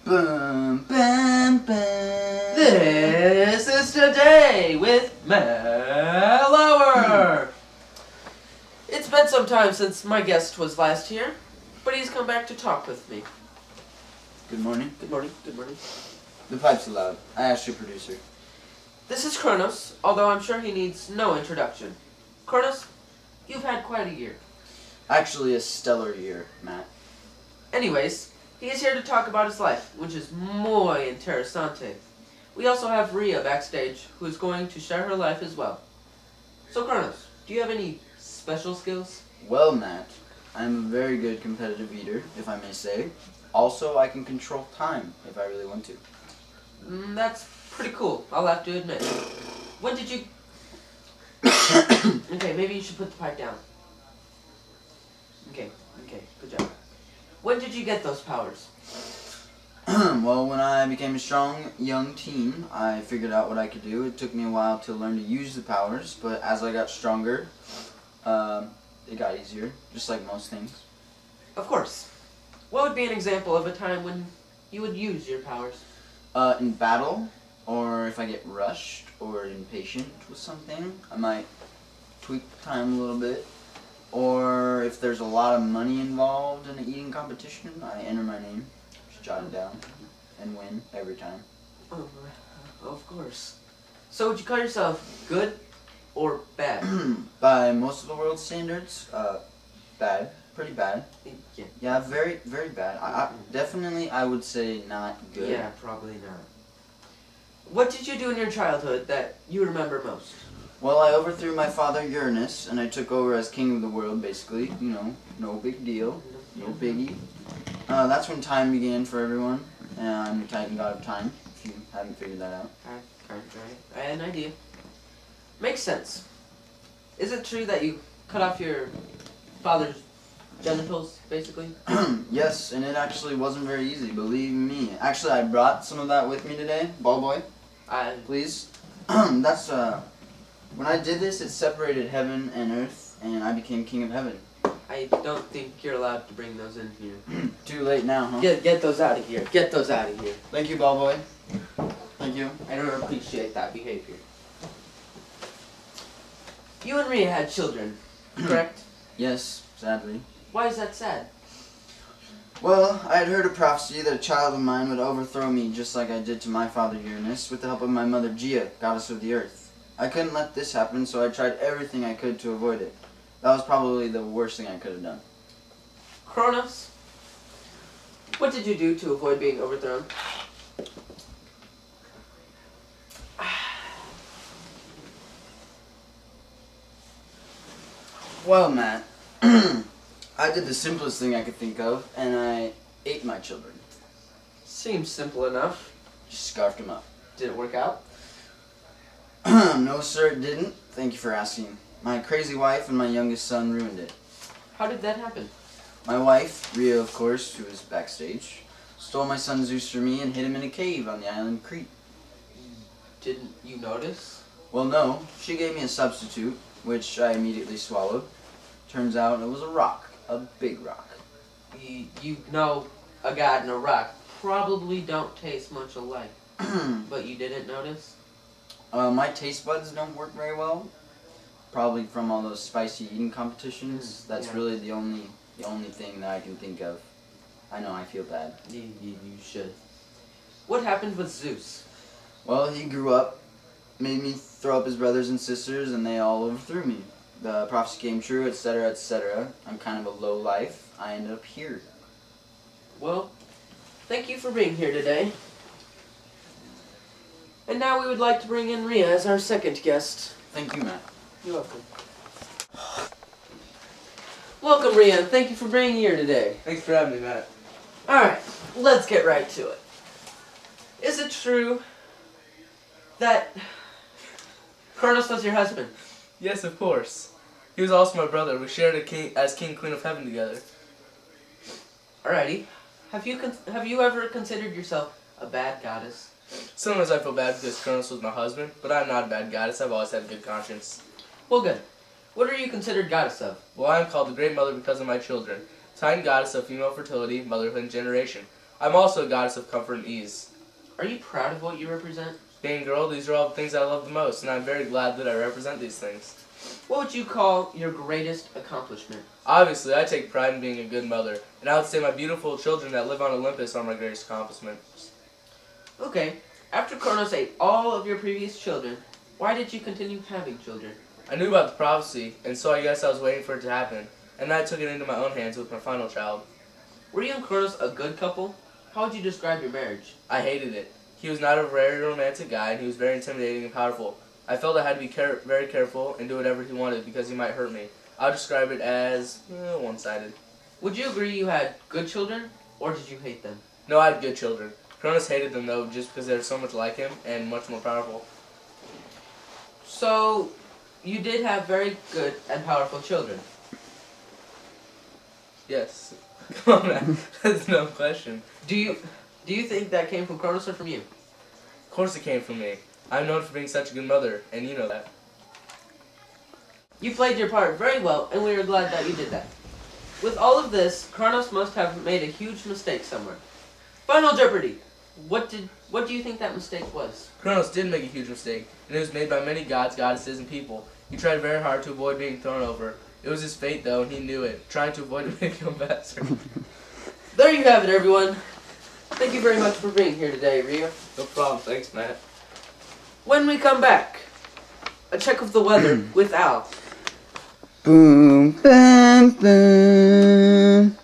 Bum, bum, bum. This is Today with Mellower. It's been some time since my guest was last here, but he's come back to talk with me. Good morning. Good morning. Good morning. The pipes are loud. I asked your producer. This is Kronos, although I'm sure he needs no introduction. Kronos, you've had quite a year. Actually, a stellar year, Matt. Anyways, he is here to talk about his life, which is muy interesante. We also have Rhea backstage, who is going to share her life as well. So Kronos, do you have any special skills? Well, Matt, I'm a very good competitive eater, if I may say. Also, I can control time, if I really want to. That's pretty cool, I'll have to admit. When did you... Okay, maybe you should put the pipe down. Okay, good job. When did you get those powers? Well, when I became a strong young teen, I figured out what I could do. It took me a while to learn to use the powers, but as I got stronger, it got easier, just like most things. Of course. What would be an example of a time when you would use your powers? In battle, or if I get rushed or impatient with something, I might tweak the time a little bit. Or if there's a lot of money involved in an eating competition, I enter my name, just jot it down, and win every time. Oh, of course. So would you call yourself good or bad? By most of the world's standards, bad. Pretty bad. Yeah. Yeah, very, very bad. Definitely, I would say not good. Yeah, probably not. What did you do in your childhood that you remember most? Well, I overthrew my father Uranus, and I took over as king of the world, basically. You know, no big deal. No biggie. That's when time began for everyone. And I'm the Titan god of time, if you haven't figured that out. I had an idea. Makes sense. Is it true that you cut off your father's genitals, basically? Yes, and it actually wasn't very easy, believe me. Actually, I brought some of that with me today. Ball boy, please. That's, when I did this, it separated heaven and earth, and I became king of heaven. I don't think you're allowed to bring those in here. Too late now, huh? Get those out of here. Get those out of here. Thank you, ball boy. Thank you. I don't appreciate that behavior. You and Rhea had children, correct? Yes, sadly. Why is that sad? Well, I had heard a prophecy that a child of mine would overthrow me just like I did to my father Uranus with the help of my mother Rhea, goddess of the earth. I couldn't let this happen, so I tried everything I could to avoid it. That was probably the worst thing I could have done. Kronos, what did you do to avoid being overthrown? Well, Matt, I did the simplest thing I could think of, and I ate my children. Seems simple enough. Just scarfed them up. Did it work out? No, sir, it didn't. Thank you for asking. My crazy wife and my youngest son ruined it. How did that happen? My wife, Rhea, of course, who was backstage, stole my son Zeus from me and hid him in a cave on the island Crete. Didn't you notice? Well, no. She gave me a substitute, which I immediately swallowed. Turns out it was a rock. A big rock. You know a god and a rock probably don't taste much alike. But you didn't notice? My taste buds don't work very well. Probably from all those spicy eating competitions. That's really the only thing that I can think of. I know, I feel bad. You should. What happened with Zeus? Well, he grew up, made me throw up his brothers and sisters, and they all overthrew me. The prophecy came true, etc., etc. I'm kind of a low life. I ended up here. Well, thank you for being here today. And now we would like to bring in Rhea as our second guest. Thank you, Matt. You're welcome. Welcome, Rhea, and thank you for being here today. Thanks for having me, Matt. Alright, let's get right to it. Is it true that Kronos was your husband? Yes, of course. He was also my brother. We shared as king, queen of heaven together. Alrighty. Have you ever considered yourself a bad goddess? Sometimes I feel bad because Kronos was my husband, but I'm not a bad goddess. I've always had a good conscience. Well, good. What are you considered goddess of? Well, I am called the Great Mother because of my children. Titan goddess of female fertility, motherhood, and generation. I'm also a goddess of comfort and ease. Are you proud of what you represent? Being a girl, these are all the things I love the most, and I'm very glad that I represent these things. What would you call your greatest accomplishment? Obviously, I take pride in being a good mother, and I would say my beautiful children that live on Olympus are my greatest accomplishments. Okay, after Kronos ate all of your previous children, why did you continue having children? I knew about the prophecy, and so I guess I was waiting for it to happen, and I took it into my own hands with my final child. Were you and Kronos a good couple? How would you describe your marriage? I hated it. He was not a very romantic guy, and he was very intimidating and powerful. I felt I had to be very careful and do whatever he wanted because he might hurt me. I'll describe it as one-sided. Would you agree you had good children, or did you hate them? No, I had good children. Kronos hated them, though, just because they were so much like him and much more powerful. So, you did have very good and powerful children. Yes. Come on, man. That's no question. Do you think that came from Kronos or from you? Of course it came from me. I'm known for being such a good mother, and you know that. You played your part very well, and we are glad that you did that. With all of this, Kronos must have made a huge mistake somewhere. Final Jeopardy! What do you think that mistake was? Kronos did make a huge mistake, and it was made by many gods, goddesses, and people. He tried very hard to avoid being thrown over. It was his fate, though, and he knew it. Trying to avoid it made him faster. There you have it, everyone. Thank you very much for being here today, Rhea. No problem. Thanks, Matt. When we come back, a check of the weather with Al. Boom, boom, boom.